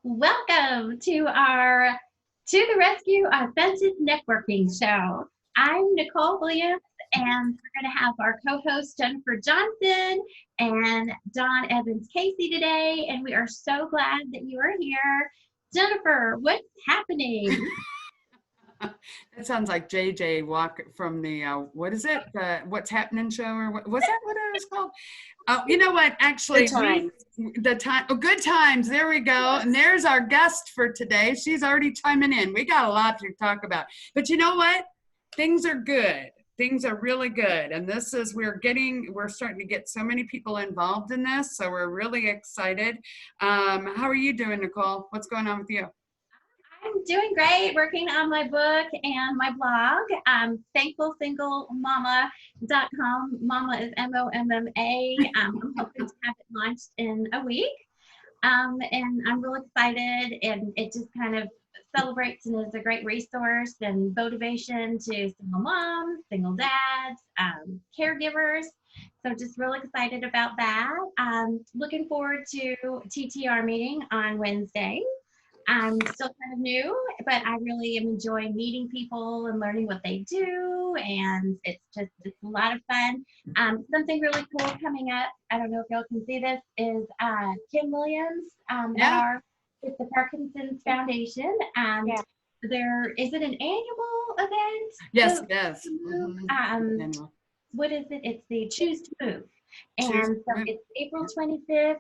Welcome to our To the Rescue Authentic Networking Show. I'm Nicole Williams, and we're going to have our co-host Jennifer Johnson and Dawn Evans Casey today, and we are so glad that you are here. Jennifer, what's happening? That sounds like JJ Walker from the, what is it? The What's Happening show, or was that what it was called? Oh, you know what? Actually, Good Times. There we go. And there's our guest for today. She's already chiming in. We got a lot to talk about. But you know what? Things are good. Things are really good. And this is, we're starting to get so many people involved in this. So we're really excited. How are you doing, Nicole? What's going on with you? I'm doing great, working on my book and my blog, thankfulsinglemama.com. Mama is M-O-M-M-A. I'm hoping to have it launched in a week. And I'm really excited, and it just kind of celebrates and is a great resource and motivation to single moms, single dads, caregivers. So just really excited about that. Looking forward to TTR meeting on Wednesday. I'm still kind of new, but I really am enjoying meeting people and learning what they do, and it's a lot of fun. Something really cool coming up, I don't know if y'all can see this, is Kim Williams with the Parkinson's Foundation. Is it an annual event? Yes, So, yes. What is it? It's the Choose to Move. And so it's April 25th,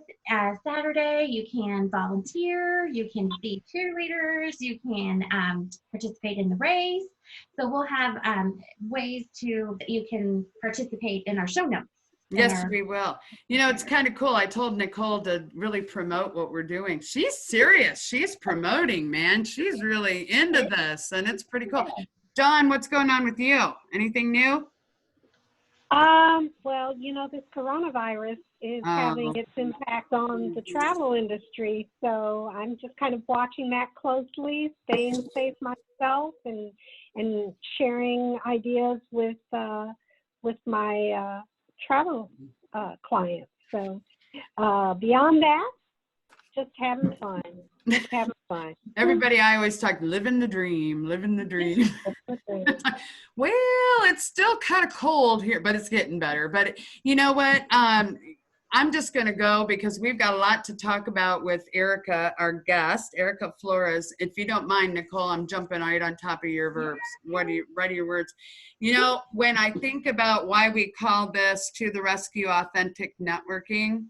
Saturday. You can volunteer, you can be cheerleaders, you can participate in the race. So we'll have ways that you can participate in our show notes. Yes, we will. You know, it's kind of cool. I told Nicole to really promote what we're doing. She's serious. She's promoting, man. She's really into this, and it's pretty cool. Dawn, what's going on with you? Anything new? Well, you know, this coronavirus is having its impact on the travel industry. So I'm just kind of watching that closely, staying safe myself, and sharing ideas with my travel clients. So beyond that, just having fun. Just having fun. Everybody, I always talk, living the dream, living the dream. Well, it's still kind of cold here, but it's getting better. But you know what? I'm just going to go because we've got a lot to talk about with Erica, our guest, Erica Flores. If you don't mind, Nicole, I'm jumping right on top of your verbs. Right of your words. You know, when I think about why we call this To the Rescue Authentic Networking,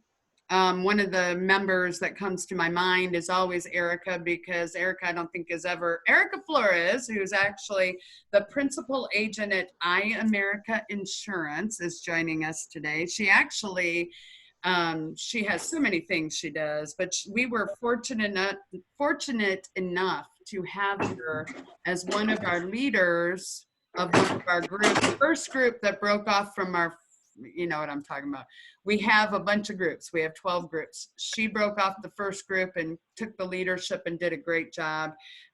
one of the members that comes to my mind is always Erica, because Erica, I don't think Erica Flores, who's actually the principal agent at IAmerica Insurance, is joining us today. She actually, she has so many things she does, but we were fortunate enough to have her as one of our leaders of one of our groups, the first group that broke off from our, you know what I'm talking about. We have a bunch of groups. We have 12 groups. She broke off the first group and took the leadership and did a great job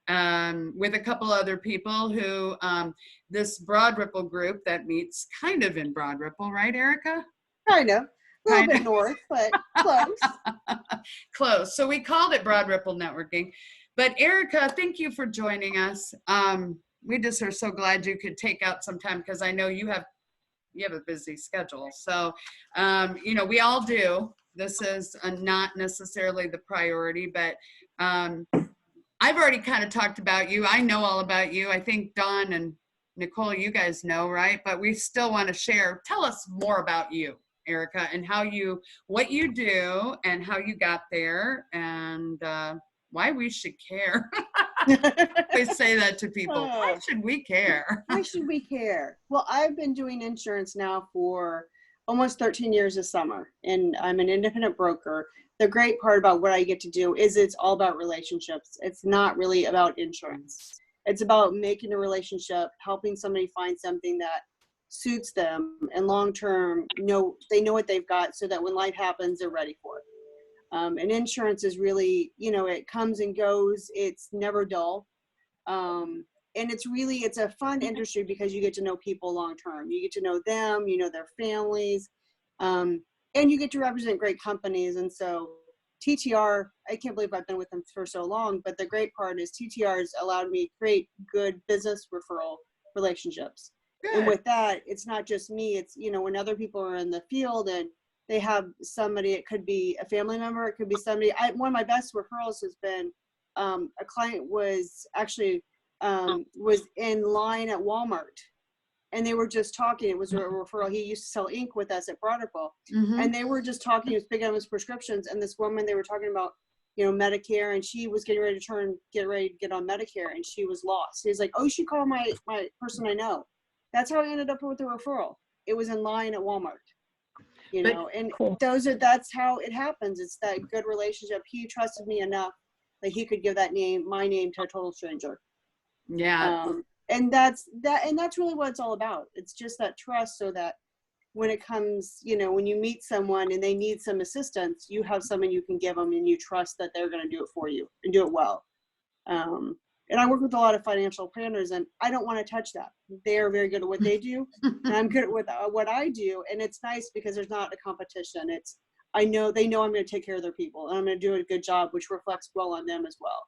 with a couple other people who, this Broad Ripple group that meets kind of in Broad Ripple, right, Erica? Kind of. A little bit north, but close. Close. So we called it Broad Ripple Networking. But Erica, thank you for joining us. We just are so glad you could take out some time, because I know you have a busy schedule. So, you know, we all do. This is not necessarily the priority, but I've already kind of talked about you. I know all about you. I think Dawn and Nicole, you guys know, right? But we still want to share. Tell us more about you, Erica, and what you do and how you got there, and why we should care. We say that to people. Why should we care? Why should we care? Well, I've been doing insurance now for almost 13 years this summer, and I'm an independent broker. The great part about what I get to do is it's all about relationships. It's not really about insurance. It's about making a relationship, helping somebody find something that suits them, and long-term, they know what they've got, so that when life happens, they're ready for it. And insurance is really, you know, it comes and goes. It's never dull. And it's a fun industry because you get to know people long-term. You get to know them, you know, their families, and you get to represent great companies. And so TTR, I can't believe I've been with them for so long, but the great part is TTR has allowed me to create good business referral relationships. Good. And with that, it's not just me, it's, when other people are in the field and they have somebody, it could be a family member, it could be somebody. One of my best referrals has been a client was actually was in line at Walmart, and they were just talking. It was a referral. He used to sell ink with us at Broderville, and they were just talking. He was picking up his prescriptions, and this woman, they were talking about, Medicare, and she was getting ready to get on Medicare, and she was lost. He was like, "Oh, you should call my person I know." That's how I ended up with the referral. It was in line at Walmart. And Cool. that's how it happens. It's that good relationship. He trusted me enough that he could give my name to a total stranger. Yeah. And that's really what it's all about. It's just that trust, so that when it comes, when you meet someone and they need some assistance, you have someone you can give them, and you trust that they're going to do it for you and do it well. And I work with a lot of financial planners, and I don't want to touch that. They are very good at what they do, and I'm good at what I do. And it's nice because there's not a competition. They know I'm going to take care of their people, and I'm going to do a good job, which reflects well on them as well.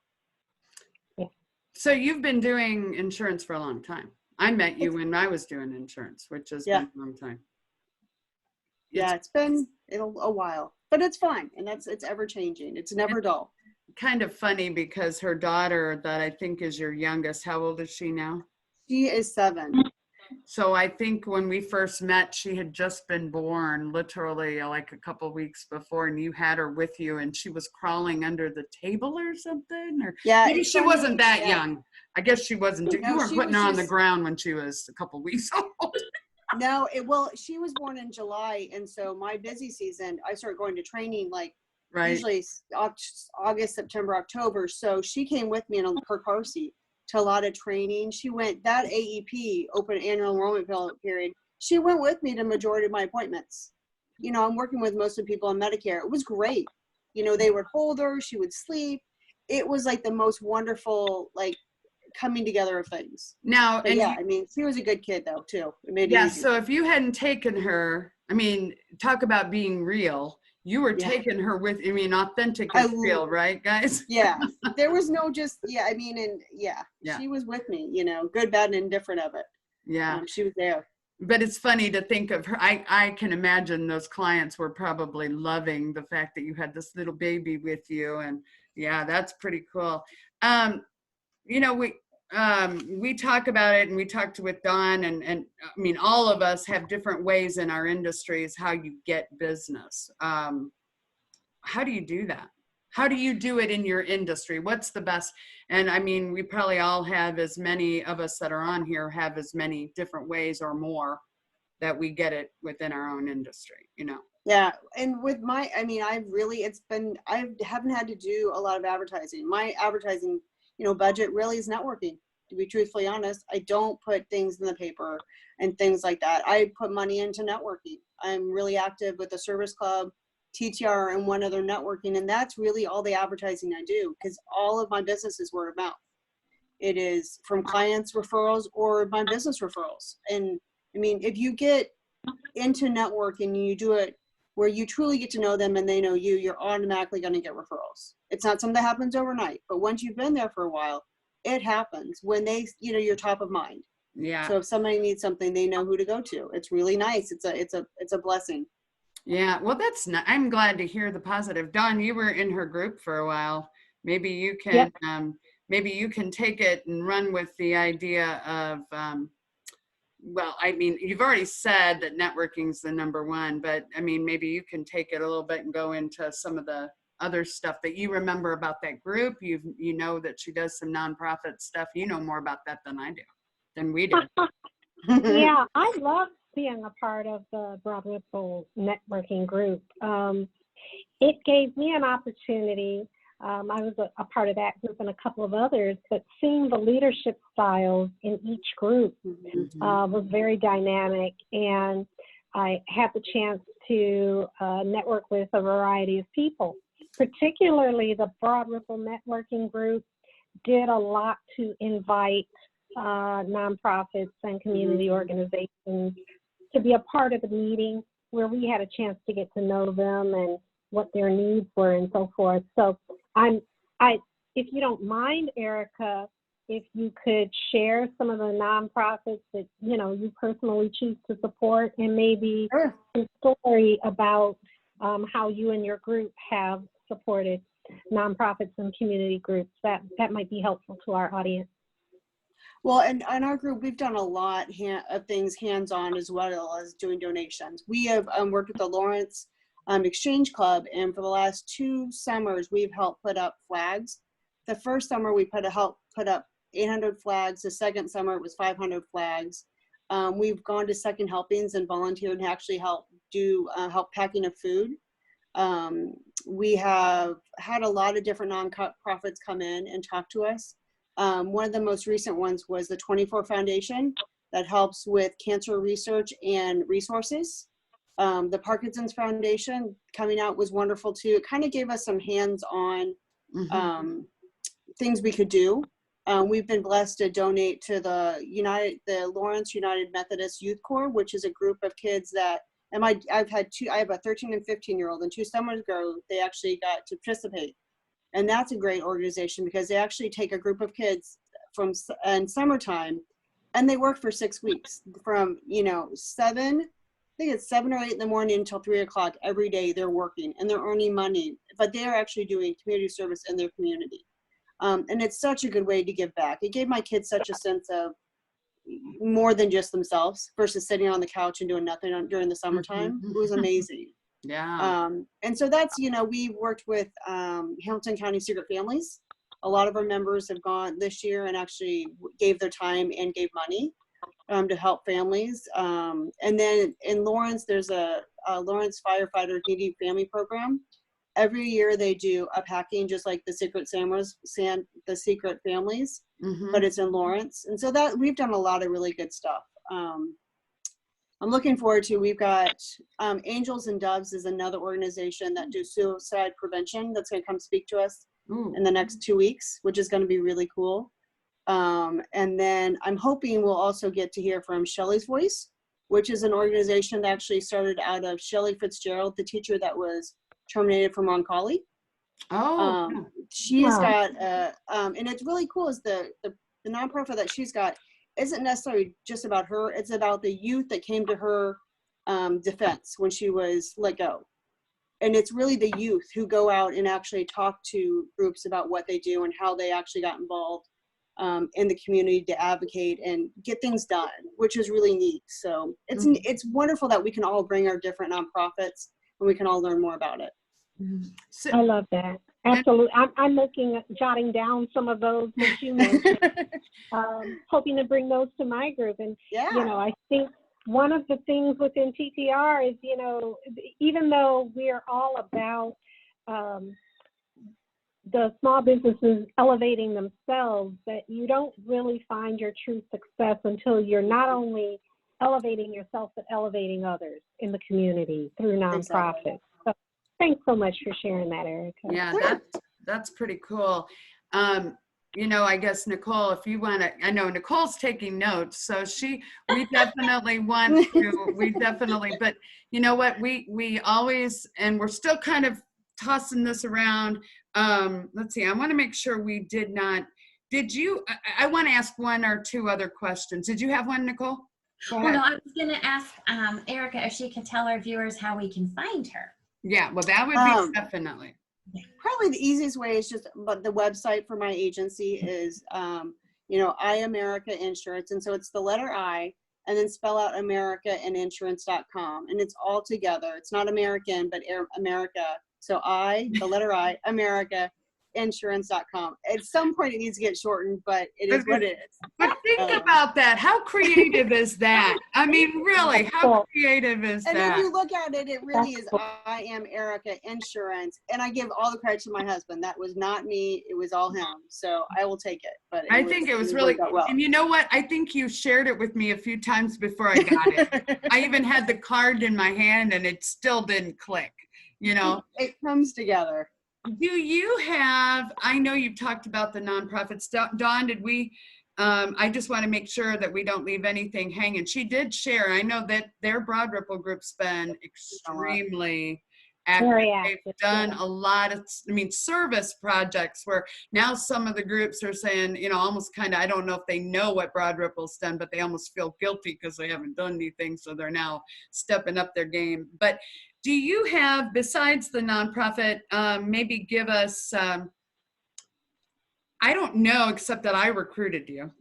So you've been doing insurance for a long time. I met you when I was doing insurance, which has been a long time. It's been a while, but it's fine. And it's ever changing. It's never dull. Kind of funny because her daughter, that I think is your youngest, how old is she now? She is 7. So I think when we first met, she had just been born, literally like a couple of weeks before, and you had her with you, and she was crawling under the table or something. Or maybe she wasn't that young. I guess she wasn't. You weren't putting her on the ground when she was a couple of weeks old. No, she was born in July, and so my busy season, I started going to training usually August, September, October. So she came with me in her car seat to a lot of training. She went that AEP, open annual enrollment period. She went with me to majority of my appointments. I'm working with most of the people on Medicare. It was great. They would hold her. She would sleep. It was like the most wonderful, coming together of things. Now, she was a good kid though too. It made it easy. So if you hadn't taken her, talk about being real. You were taking her with, authentic and real, right, guys? Yeah. There was no she was with me, good, bad, and indifferent of it. Yeah. She was there. But it's funny to think of her. I can imagine those clients were probably loving the fact that you had this little baby with you. And yeah, that's pretty cool. We talk about it, and we talked with Dawn, and all of us have different ways in our industries how you get business. How do you do that? How do you do it in your industry? What's the best? And we probably all have, as many of us that are on here have as many different ways or more that we get it within our own industry, Yeah. And with I haven't had to do a lot of advertising. My advertising, budget really is networking. To be truthfully honest, I don't put things in the paper and things like that. I put money into networking. I'm really active with the Service Club, TTR, and one other networking. And that's really all the advertising I do, because all of my business is word of mouth. It is from clients referrals or my business referrals. And if you get into networking and you do it where you truly get to know them and they know you, you're automatically going to get referrals. It's not something that happens overnight, but once you've been there for a while, it happens when they, you're top of mind. Yeah. So if somebody needs something, they know who to go to. It's really nice. It's a blessing. Yeah. Well, I'm glad to hear the positive. Dawn, you were in her group for a while. Maybe you can, take it and run with the idea of, you've already said that networking's the number one, but maybe you can take it a little bit and go into some of the other stuff that you remember about that group. You know that she does some nonprofit stuff. You know more about that than we do. Yeah, I love being a part of the Broad Ripple networking group. It gave me an opportunity. I was a part of that group and a couple of others, but seeing the leadership styles in each group was very dynamic, and I had the chance to network with a variety of people. Particularly the Broad Ripple networking group did a lot to invite nonprofits and community organizations to be a part of the meeting, where we had a chance to get to know them and what their needs were and so forth. So if you don't mind, Erica, if you could share some of the nonprofits that, you personally choose to support, and maybe Sure. some story about how you and your group have supported nonprofits and community groups, that might be helpful to our audience. Well, and in our group, we've done a lot of things hands-on as well as doing donations. We have worked with the Lawrence Exchange Club, and for the last 2 summers, we've helped put up flags. The first summer, we helped put up 800 flags. The second summer, it was 500 flags. We've gone to second helpings and volunteered and actually help packing of food. We have had a lot of different nonprofits come in and talk to us. One of the most recent ones was the 24 Foundation that helps with cancer research and resources. The Parkinson's Foundation coming out was wonderful too. It kind of gave us some hands-on things we could do. We've been blessed to donate to the Lawrence United Methodist Youth Corps, which is a group of kids that, I have a 13 and 15-year-old, and 2 summers ago, they actually got to participate. And that's a great organization because they actually take a group of kids in summertime, and they work for 6 weeks from, 7 or 8 in the morning until 3 o'clock every day. They're working and they're earning money, but they're actually doing community service in their community. And it's such a good way to give back. It gave my kids such a sense of more than just themselves versus sitting on the couch and doing nothing during the summertime. It was amazing. Yeah. And so that's, we worked with Hamilton County Secret Families. A lot of our members have gone this year and actually gave their time and gave money to help families. And then in Lawrence, there's a Lawrence Firefighters Needy Family Program. Every year they do a packing just like the Secret Families, but it's in Lawrence. And so that we've done a lot of really good stuff. I'm looking forward to, we've got Angels and Doves is another organization that do suicide prevention that's going to come speak to us in the next 2 weeks, which is going to be really cool. And then I'm hoping we'll also get to hear from Shelley's Voice, which is an organization that actually started out of Shelley Fitzgerald, the teacher that was terminated from Roncalli. She's got, and it's really cool is the nonprofit that she's got isn't necessarily just about her. It's about the youth that came to her defense when she was let go. And it's really the youth who go out and actually talk to groups about what they do and how they actually got involved in the community to advocate and get things done, which is really neat. So it's wonderful that we can all bring our different nonprofits and we can all learn more about it. I love that. Absolutely. I'm jotting down some of those that you mentioned, hoping to bring those to my group. And, I think one of the things within TTR is, even though we're all about the small businesses elevating themselves, that you don't really find your true success until you're not only elevating yourself, but elevating others in the community through nonprofits. Exactly. So thanks so much for sharing that, Erica. Yeah, that's pretty cool. I guess Nicole, if you want to, I know Nicole's taking notes, so we definitely want to, but you know what, we always, and we're still kind of tossing this around. Let's see, I want to make sure we I want to ask 1 or 2 other questions. Did you have one, Nicole? Well, no, I was going to ask Erica if she could tell our viewers how we can find her. Yeah, well, that would be definitely. Probably the easiest way is but the website for my agency is, IAmerica Insurance. And so it's the letter I, and then spell out America and insurance.com. And it's all together. It's not American, but America. So the letter I, America, insurance.com. At some point it needs to get shortened, but it is what it is. But think about that. How creative is that? I mean, really, how creative is that? And if you look at it, it really is IAmerica Insurance. And I give all the credit to my husband. That was not me. It was all him. So I will take it. But I think it was really, well. And you know what? I think you shared it with me a few times before I got it. I even had the card in my hand and it still didn't click, It comes together. Do you have, I know you've talked about the nonprofits. Dawn, did we, I just want to make sure that we don't leave anything hanging. She did share, I know that their Broad Ripple group's been extremely active. Very They've active, done yeah. a lot of, service projects where now some of the groups are saying, almost kind of, I don't know if they know what Broad Ripple's done, but they almost feel guilty because they haven't done anything. So they're now stepping up their game. But do you have, besides the nonprofit, maybe give us, I don't know, except that I recruited you.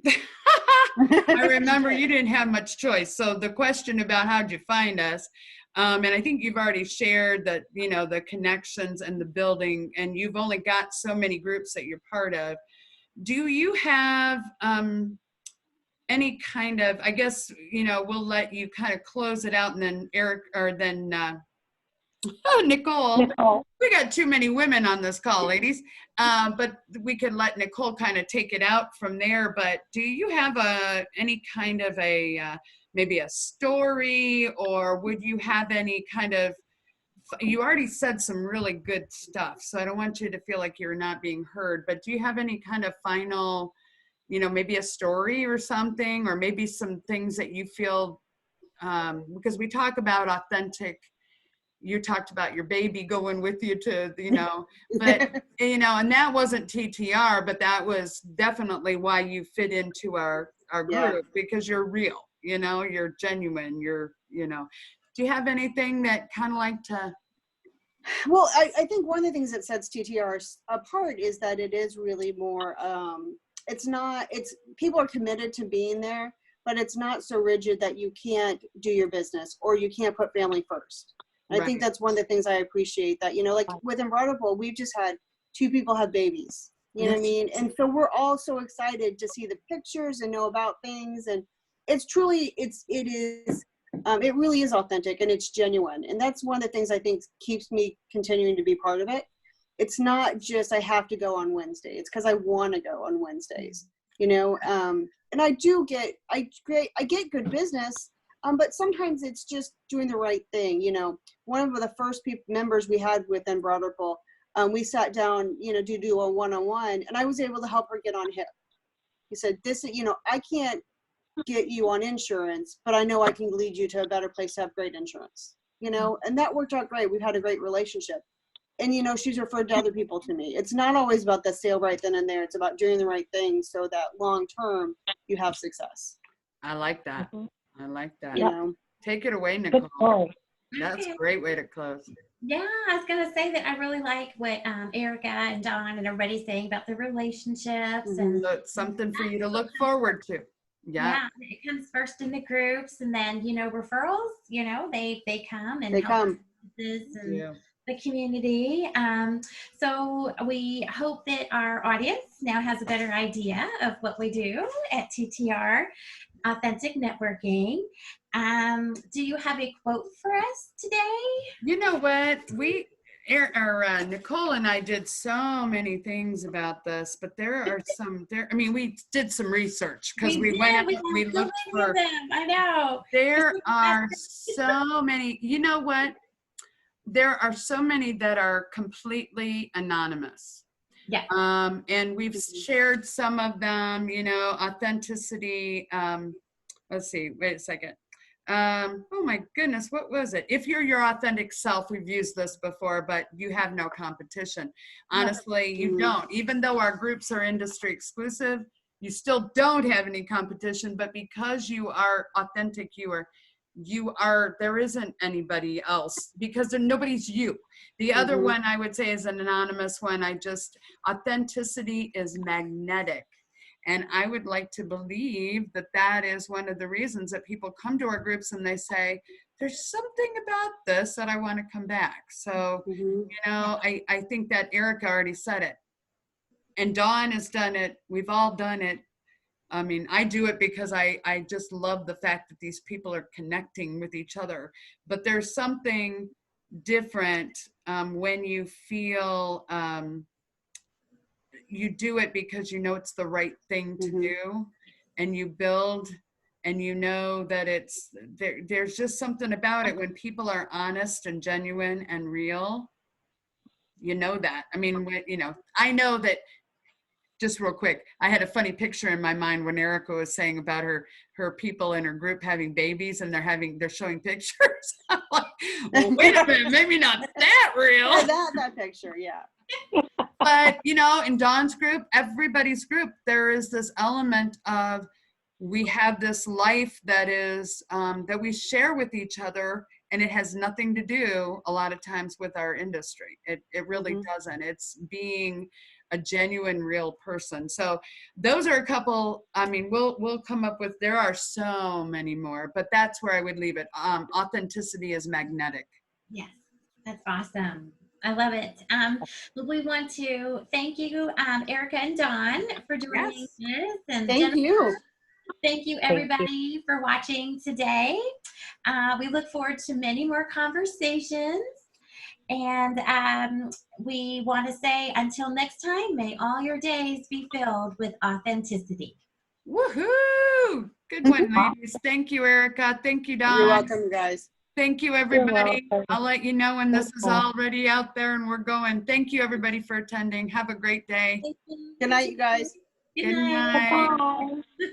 I remember you didn't have much choice. So the question about how'd you find us, and I think you've already shared that, the connections and the building, and you've only got so many groups that you're part of. Do you have any kind of, I guess, we'll let you kind of close it out, and then Eric, or then Nicole. We got too many women on this call, ladies. But we could let Nicole kind of take it out from there. But do you have any kind of maybe a story, or would you have any kind of, you already said some really good stuff, so I don't want you to feel like you're not being heard, but do you have any kind of final, maybe a story or something, or maybe some things that you feel, because we talk about authentic, you talked about your baby going with you to, but, and that wasn't TTR, but that was definitely why you fit into our group, because you're real, you're genuine, do you have anything that kind of like to? Well, I think one of the things that sets TTR apart is that it is really more, people are committed to being there, but it's not so rigid that you can't do your business or you can't put family first. And I think that's one of the things I appreciate, that, like with Embroiderable, we've just had 2 people have babies, you know what I mean? And so we're all so excited to see the pictures and know about things. And it's truly, it really is authentic and it's genuine. And that's one of the things I think keeps me continuing to be part of it. It's not just, I have to go on Wednesday. It's because I want to go on Wednesdays, and I get good business. But sometimes it's just doing the right thing. One of the first members we had within Broad Ripple, we sat down, to do a one-on-one, and I was able to help her get on HIP. He said, I can't get you on insurance, but I know I can lead you to a better place to have great insurance, and that worked out great. We've had a great relationship. And, she's referred to other people to me. It's not always about the sale right then and there. It's about doing the right thing so that long-term you have success. I like that. I like that. Take it away, Good Nicole. call. That's a great way to close. Yeah, I was going to say that I really like what Erica and Dawn and everybody's saying about the relationships. And So it's something for you to look forward to. Yeah. It comes first in the groups, and then, referrals, they come and They help come. businesses and the community. So we hope that our audience now has a better idea of what we do at TTR Authentic Networking. Do you have a quote for us today? You know what? Nicole and I did so many things about this, but there are some there. I mean, we did some research because we looked for them. I know. There are so many. You know what? There are so many that are completely anonymous. Yeah. And we've shared some of them, authenticity. Let's see, wait a second. Oh my goodness, what was it? If you're your authentic self, we've used this before, but you have no competition. Honestly, you don't. Even though our groups are industry exclusive, you still don't have any competition, but because you are authentic, there isn't anybody else, because nobody's you. The other one I would say is an anonymous one. Authenticity is magnetic. And I would like to believe that that is one of the reasons that people come to our groups and they say, there's something about this that I want to come back. So, I think that Erica already said it. And Dawn has done it. We've all done it. I mean, I do it because I just love the fact that these people are connecting with each other. But there's something different when you feel you do it because it's the right thing to do, and you build, and that there's just something about it when people are honest and genuine and real. That. I mean, I know that just real quick, I had a funny picture in my mind when Erica was saying about her people in her group having babies and they're showing pictures. I'm like, well, wait a minute, maybe not that real. Yeah, that picture, yeah. But, you know, in Dawn's group, everybody's group, there is this element of we have this life that is, that we share with each other, and it has nothing to do a lot of times with our industry. It really doesn't. It's being a genuine, real person. So those are a couple, I mean, we'll come up with, there are so many more, but that's where I would leave it. Authenticity is magnetic. Yes, that's awesome. I love it. We want to thank you, Erica and Dawn, for joining us. And Thank Jennifer, you. Thank you, everybody, for watching today. We look forward to many more conversations. And we want to say, until next time, may all your days be filled with authenticity. Woohoo! Good one, ladies. Thank you, Erica. Thank you, Dawn. You're welcome, guys. Thank you, everybody. I'll let you know when this is already out there and we're going. Thank you, everybody, for attending. Have a great day. Thank you. Good night, you guys. Good Good night. night. Bye.